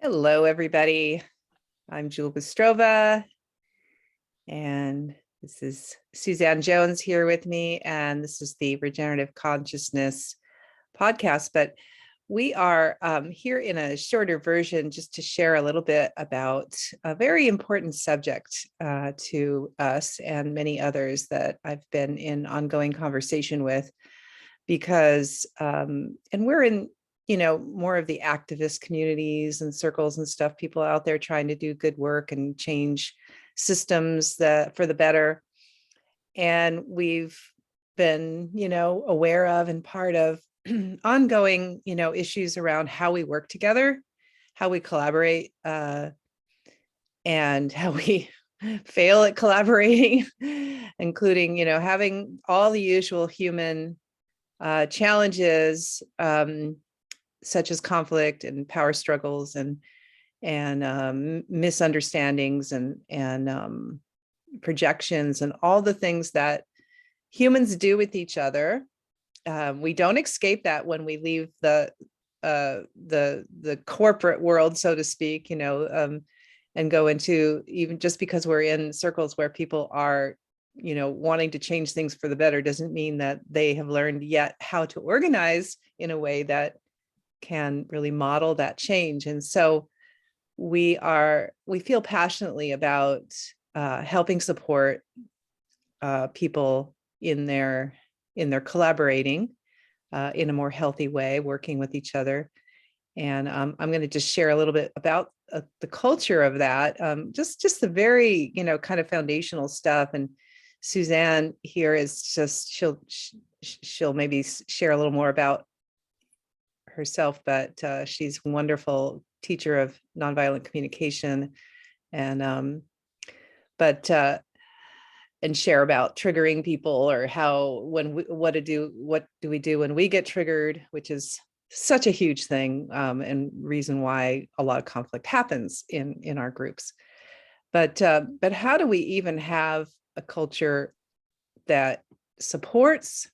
Hello, everybody. I'm Jul and this is Suzanne Jones here with me, and this is the Regenerative Consciousness podcast. But we are here in a shorter version just to share a little bit about a very important subject to us and many others that I've been in ongoing conversation with, because and we're in more of the activist communities and circles and stuff, people out there trying to do good work and change systems that for the better. And we've been, aware of and part of ongoing, issues around how we work together, how we collaborate, and how we fail at collaborating, including, having all the usual human challenges, such as conflict and power struggles and misunderstandings and projections and all the things that humans do with each other. We don't escape that when we leave the corporate world, so to speak, and go into, even just because we're in circles where people are wanting to change things for the better doesn't mean that they have learned yet how to organize in a way that can really model that change. And so we feel passionately about helping support people in their collaborating in a more healthy way, working with each other. And I'm going to just share a little bit about the culture of that, just the very kind of foundational stuff. And Suzanne here is just she'll maybe share a little more about herself, but she's a wonderful teacher of nonviolent communication, and and share about triggering people, or how what do we do when we get triggered, which is such a huge thing, and reason why a lot of conflict happens in our groups. But how do we even have a culture that supports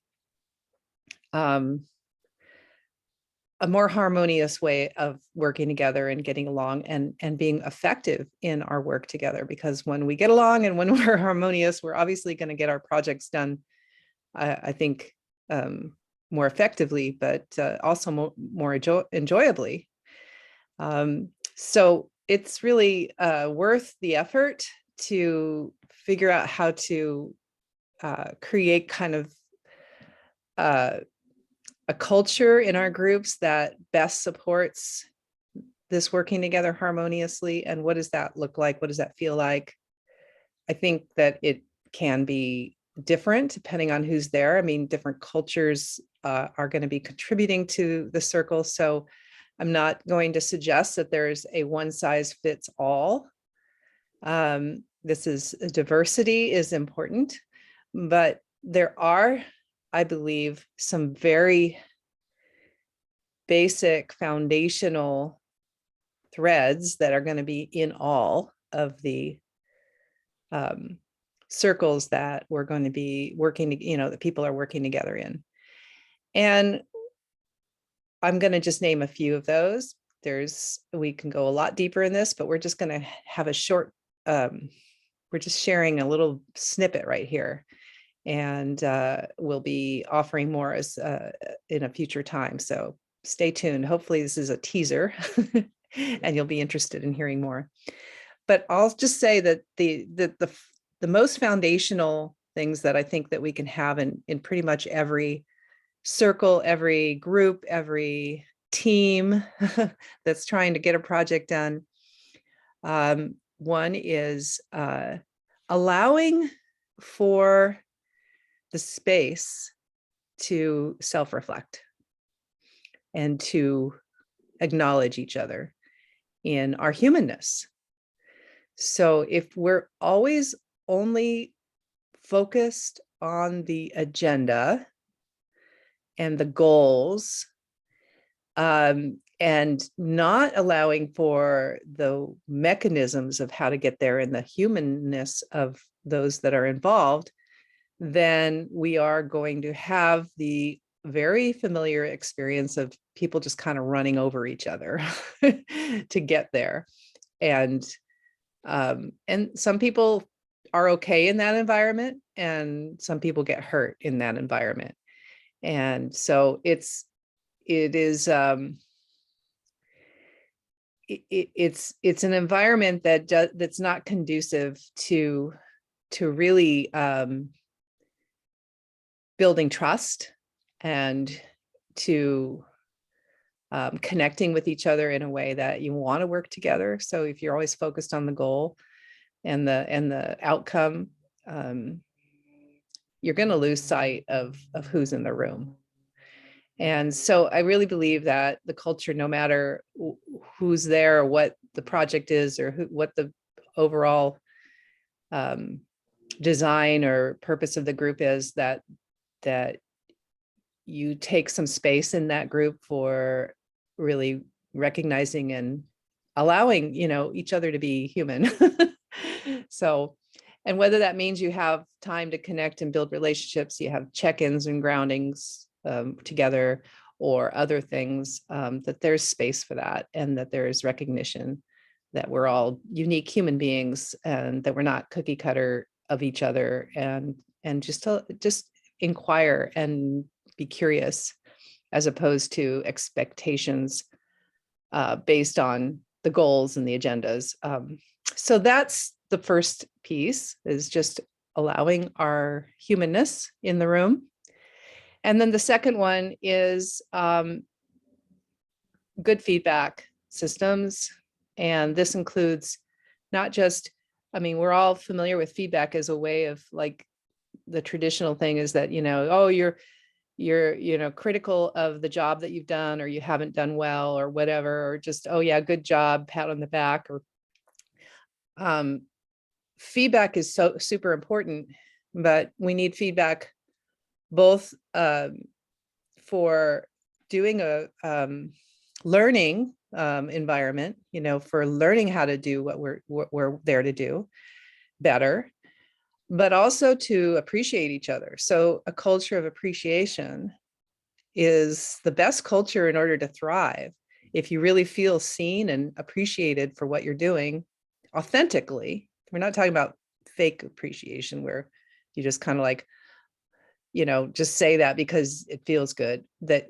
a more harmonious way of working together and getting along and being effective in our work together? Because when we get along and when we're harmonious, we're obviously going to get our projects done, I think, more effectively, but also more enjoyably. So it's really worth the effort to figure out how to create kind of a culture in our groups that best supports this working together harmoniously. And what does that look like? What does that feel like? I think that it can be different depending on who's there. I mean, different cultures are going to be contributing to the circle. So I'm not going to suggest that there's a one size fits all. Diversity is important, but there are, I believe, some very basic foundational threads that are going to be in all of the circles that we're going to be working, that people are working together in. And I'm going to just name a few of those. We can go a lot deeper in this, but we're just going to have a short, we're just sharing a little snippet right here. And we'll be offering more as in a future time. So stay tuned. Hopefully this is a teaser and you'll be interested in hearing more. But I'll just say that the most foundational things that I think that we can have in pretty much every circle, every group, every team that's trying to get a project done. One is allowing for the space to self-reflect and to acknowledge each other in our humanness. So if we're always only focused on the agenda and the goals, and not allowing for the mechanisms of how to get there and the humanness of those that are involved, then we are going to have the very familiar experience of people just kind of running over each other to get there. And some people are okay in that environment, and some people get hurt in that environment. And so it's an environment that's not conducive to really building trust and to connecting with each other in a way that you want to work together. So if you're always focused on the goal and the outcome, you're going to lose sight of who's in the room. And so I really believe that the culture, no matter who's there or what the project is or what the overall design or purpose of the group is, that you take some space in that group for really recognizing and allowing, each other to be human. So, and whether that means you have time to connect and build relationships, you have check-ins and groundings together, or other things, that there's space for that, and that there's recognition that we're all unique human beings, and that we're not cookie cutter of each other, and just inquire and be curious, as opposed to expectations based on the goals and the agendas. So that's the first piece, is just allowing our humanness in the room. And then the second one is good feedback systems. And this includes not just, we're all familiar with feedback as a way of, like, the traditional thing is that, oh, you're critical of the job that you've done, or you haven't done well, or whatever, or just, oh yeah, good job, pat on the back. Or feedback is so super important, but we need feedback both for doing a learning environment, for learning how to do what we're there to do better, but also to appreciate each other. So a culture of appreciation is the best culture in order to thrive. If you really feel seen and appreciated for what you're doing authentically, we're not talking about fake appreciation where you just kind of like, just say that because it feels good, that,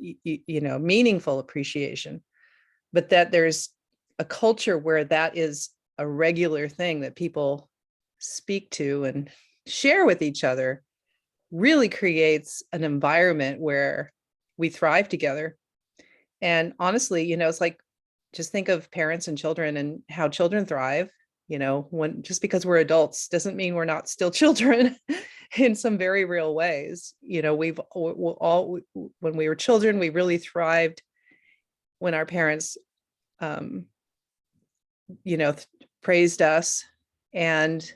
meaningful appreciation, but that there's a culture where that is a regular thing that people speak to and share with each other, really creates an environment where we thrive together. And honestly, it's like, just think of parents and children and how children thrive. When just because we're adults doesn't mean we're not still children in some very real ways. We've all, when we were children, we really thrived when our parents, praised us and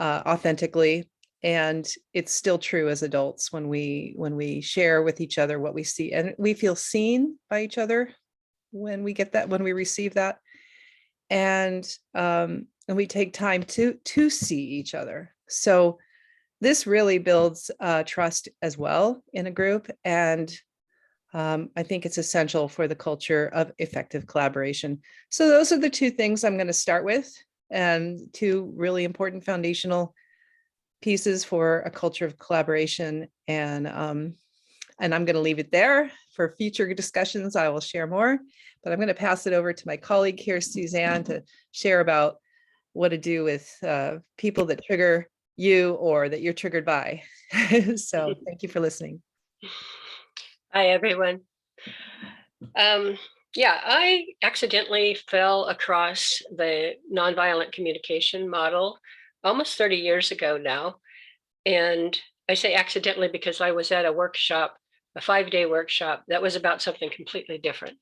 authentically. And it's still true as adults when we share with each other what we see, and we feel seen by each other when we get that, when we receive that. And we take time to see each other. So this really builds trust as well in a group. And I think it's essential for the culture of effective collaboration. So those are the two things I'm going to start with, and two really important foundational pieces for a culture of collaboration. And I'm going to leave it there. For future discussions, I will share more, but I'm going to pass it over to my colleague here, Suzanne, to share about what to do with people that trigger you or that you're triggered by. So thank you for listening. Hi, everyone. Yeah, I accidentally fell across the nonviolent communication model almost 30 years ago now. And I say accidentally because I was at a workshop, a 5-day workshop that was about something completely different.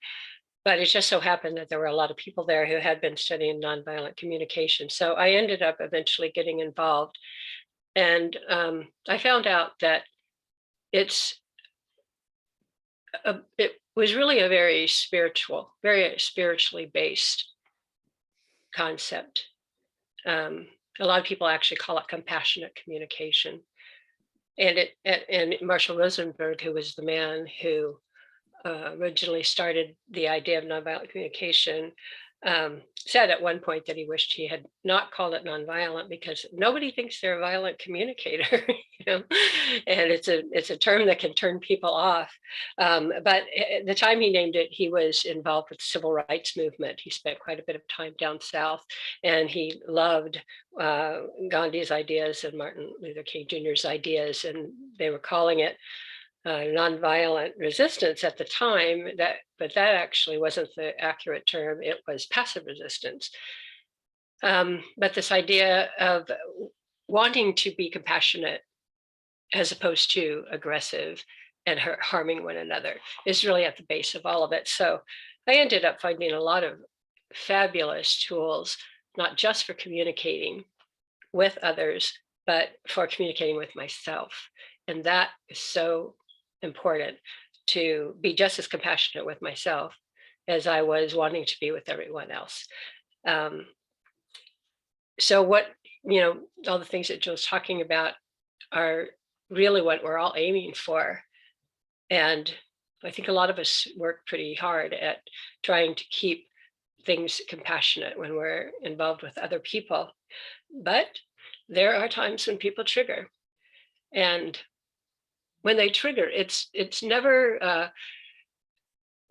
But it just so happened that there were a lot of people there who had been studying nonviolent communication. So I ended up eventually getting involved. And I found out that it was really a very spiritually based concept. A lot of people actually call it compassionate communication. And Marshall Rosenberg, who was the man who originally started the idea of nonviolent communication, said at one point that he wished he had not called it nonviolent because nobody thinks they're a violent communicator, and it's a term that can turn people off. But at the time he named it, he was involved with the civil rights movement. He spent quite a bit of time down south, and he loved Gandhi's ideas and Martin Luther King Jr.'s ideas, and they were calling it nonviolent resistance at the time, but that actually wasn't the accurate term. It was passive resistance. But this idea of wanting to be compassionate as opposed to aggressive and harming one another is really at the base of all of it. So I ended up finding a lot of fabulous tools, not just for communicating with others, but for communicating with myself. And that is so important, to be just as compassionate with myself as I was wanting to be with everyone else. So what, all the things that Jill's talking about are really what we're all aiming for. And I think a lot of us work pretty hard at trying to keep things compassionate when we're involved with other people. But there are times when people trigger. And when they trigger, it's never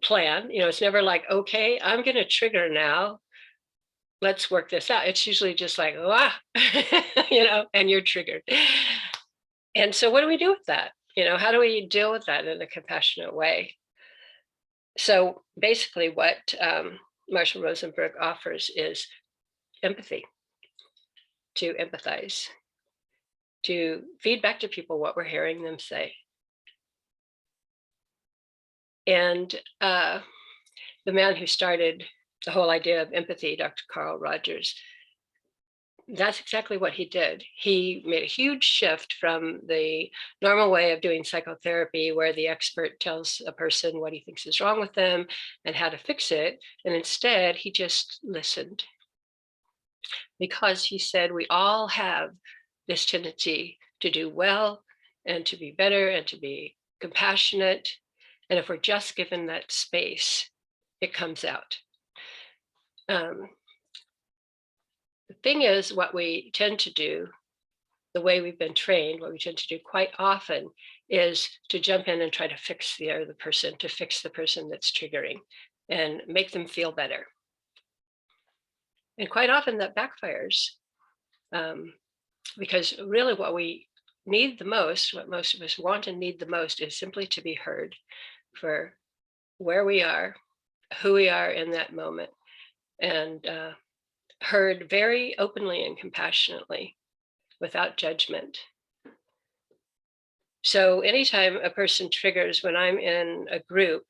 planned. It's never like, okay, I'm going to trigger now. Let's work this out. It's usually just like, and you're triggered. And so what do we do with that? How do we deal with that in a compassionate way? So basically what Marshall Rosenberg offers is empathy, to empathize, to feed back to people what we're hearing them say. And the man who started the whole idea of empathy, Dr. Carl Rogers, that's exactly what he did. He made a huge shift from the normal way of doing psychotherapy, where the expert tells a person what he thinks is wrong with them and how to fix it. And instead, he just listened. Because he said we all have this tendency to do well and to be better and to be compassionate. And if we're just given that space, it comes out. The thing is, what we tend to do, the way we've been trained, what we tend to do quite often is to jump in and try to fix the other person, to fix the person that's triggering and make them feel better. And quite often that backfires, because really what we need the most, what most of us want and need the most, is simply to be heard for where we are, who we are in that moment, and heard very openly and compassionately without judgment. So anytime a person triggers, when I'm in a group,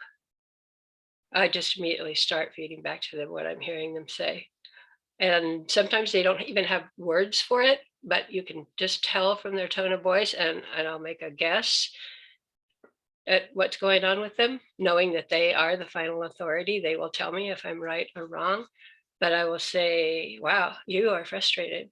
I just immediately start feeding back to them what I'm hearing them say. And sometimes they don't even have words for it, but you can just tell from their tone of voice, and I'll make a guess at what's going on with them, knowing that they are the final authority. They will tell me if I'm right or wrong, but I will say, wow, you are frustrated.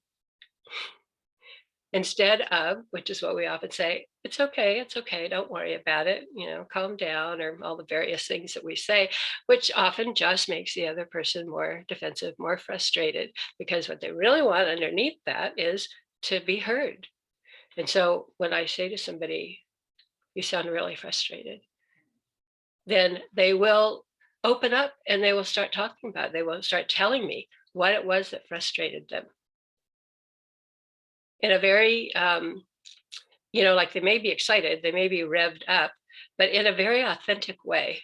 Instead of, which is what we often say, it's okay, don't worry about it, calm down, or all the various things that we say, which often just makes the other person more defensive, more frustrated, because what they really want underneath that is to be heard. And so when I say to somebody, you sound really frustrated, then they will open up and they will start talking about it. They will start telling me what it was that frustrated them. In a very, like they may be excited, they may be revved up, but in a very authentic way,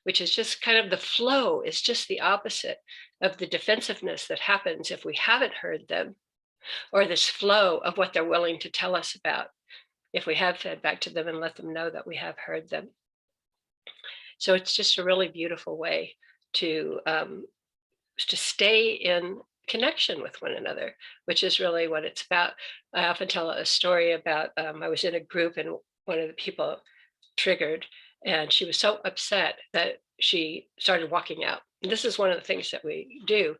which is just kind of the flow is just the opposite of the defensiveness that happens if we haven't heard them, or this flow of what they're willing to tell us about if we have fed back to them and let them know that we have heard them. So it's just a really beautiful way to stay in connection with one another, which is really what it's about. I often tell a story about I was in a group and one of the people triggered, and she was so upset that she started walking out. And this is one of the things that we do.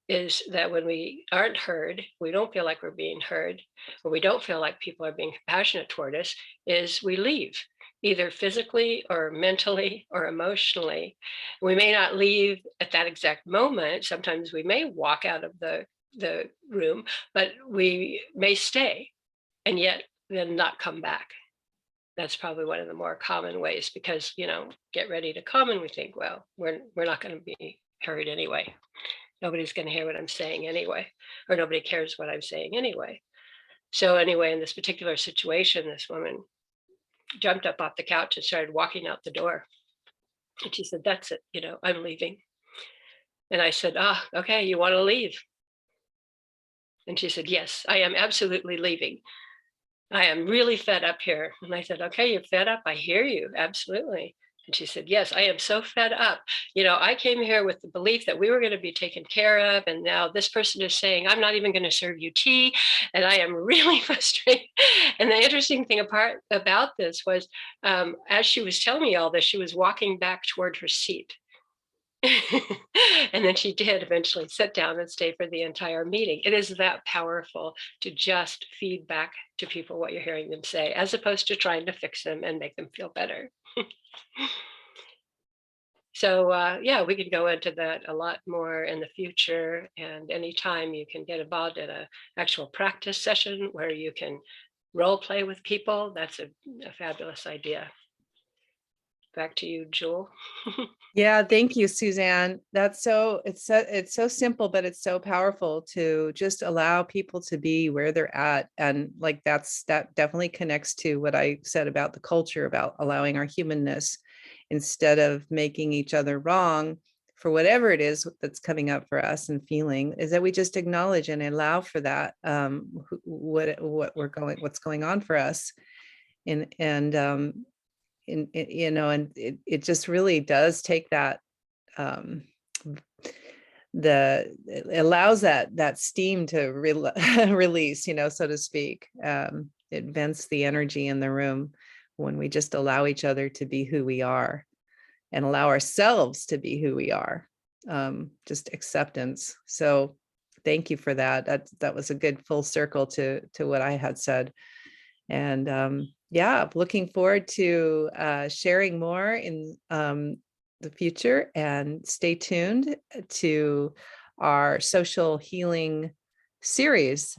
is that when we aren't heard, we don't feel like we're being heard, or we don't feel like people are being compassionate toward us, is we leave, either physically or mentally or emotionally. We may not leave at that exact moment. Sometimes we may walk out of the room, but we may stay and yet then not come back. That's probably one of the more common ways, because, get ready to come and we think, well, we're not going to be heard anyway. Nobody's going to hear what I'm saying anyway, or nobody cares what I'm saying anyway. So anyway, in this particular situation, this woman jumped up off the couch and started walking out the door. And she said, "That's it, I'm leaving." And I said, "Ah, okay, you want to leave?" And she said, "Yes, I am absolutely leaving. I am really fed up here." And I said, "Okay, you're fed up. I hear you. Absolutely." And she said, "Yes, I am so fed up. I came here with the belief that we were going to be taken care of. And now this person is saying, I'm not even going to serve you tea. And I am really frustrated." And the interesting thing about this was, as she was telling me all this, she was walking back toward her seat. And then she did eventually sit down and stay for the entire meeting. It is that powerful to just feed back to people what you're hearing them say, as opposed to trying to fix them and make them feel better. So yeah, we can go into that a lot more in the future. And anytime you can get involved in a actual practice session where you can role play with people, that's a fabulous idea. Back to you, Jewel. Yeah, thank you, Suzanne. It's so simple, but it's so powerful to just allow people to be where they're at. And like that definitely connects to what I said about the culture, about allowing our humanness instead of making each other wrong for whatever it is that's coming up for us and feeling, is that we just acknowledge and allow for that, what's going on for us. And it just really does take that, um it allows that steam to release, so to speak. It vents the energy in the room when we just allow each other to be who we are and allow ourselves to be who we are. Just acceptance. So thank you for that. That was a good full circle to what I had said. And yeah, looking forward to sharing more in the future, and stay tuned to our social healing series.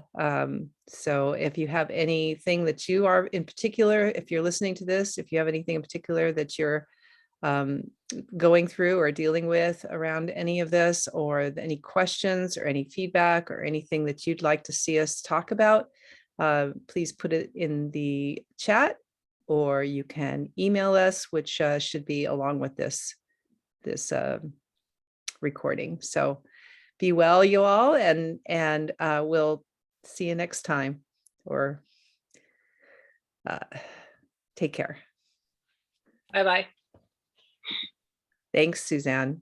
So if you have anything that you are in particular, if you're listening to this, if you have anything in particular that you're um, going through or dealing with around any of this, or any questions or any feedback or anything that you'd like to see us talk about, please put it in the chat, or you can email us, which should be along with this recording. So be well, you all, and we'll see you next time, or take care. Bye-bye. Thanks, Suzanne.